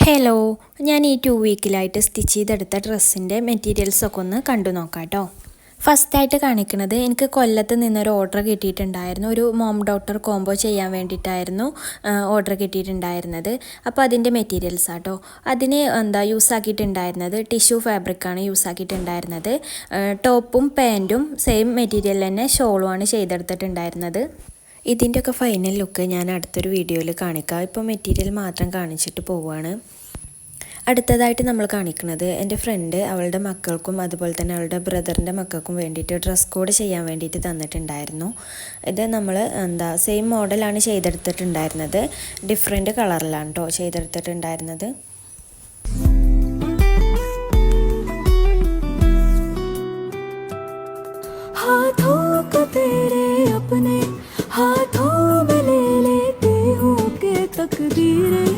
Hello, ഞാൻ ഈ 2 വീക്കിലായിട്ട് stitch ചെയ്തെടുത്ത ഡ്രസ്സിൻ്റെ മെറ്റീരിയൽസൊക്കെ ഒന്ന് കണ്ടു നോക്കാം കേട്ടോ. ഫസ്റ്റായിട്ട് കാണിക്കുന്നത് എനിക്ക് കൊല്ലത്ത് നിന്നൊരു ഓർഡർ കിട്ടിയിട്ടുണ്ടായിരുന്നു. ഒരു മോം ഡോട്ടർ കോംബോ ചെയ്യാൻ വേണ്ടിയിട്ടായിരുന്നു ഓർഡർ കിട്ടിയിട്ടുണ്ടായിരുന്നത്. അപ്പോൾ അതിൻ്റെ മെറ്റീരിയൽസ് ആട്ടോ. അതിന് യൂസ് ആക്കിയിട്ടുണ്ടായിരുന്നത് ടിഷ്യൂ ഫാബ്രിക്കാണ് യൂസ് ആക്കിയിട്ടുണ്ടായിരുന്നത്. ടോപ്പും പാൻറ്റും സെയിം മെറ്റീരിയൽ തന്നെ ഷോളുമാണ് ചെയ്തെടുത്തിട്ടുണ്ടായിരുന്നത്. ഇതിൻ്റെയൊക്കെ ഫൈനൽ ലുക്ക് ഞാൻ അടുത്തൊരു വീഡിയോയിൽ കാണിക്കാം. ഇപ്പോൾ മെറ്റീരിയൽ മാത്രം കാണിച്ചിട്ട് പോവുകയാണ്. അടുത്തതായിട്ട് നമ്മൾ കാണിക്കുന്നത് എൻ്റെ ഫ്രണ്ട് അവളുടെ മക്കൾക്കും അതുപോലെ തന്നെ അവളുടെ ബ്രദറിൻ്റെ മക്കൾക്കും വേണ്ടിയിട്ട് ഡ്രസ് കോഡ് ചെയ്യാൻ വേണ്ടിയിട്ട് തന്നിട്ടുണ്ടായിരുന്നു. ഇത് നമ്മൾ സെയിം മോഡലാണ് ചെയ്തെടുത്തിട്ടുണ്ടായിരുന്നത്. ഡിഫറെൻറ്റ് കളറിലാണ് കേട്ടോ ചെയ്തെടുത്തിട്ടുണ്ടായിരുന്നത്. हाथों में ले लेते हो के तकदीरें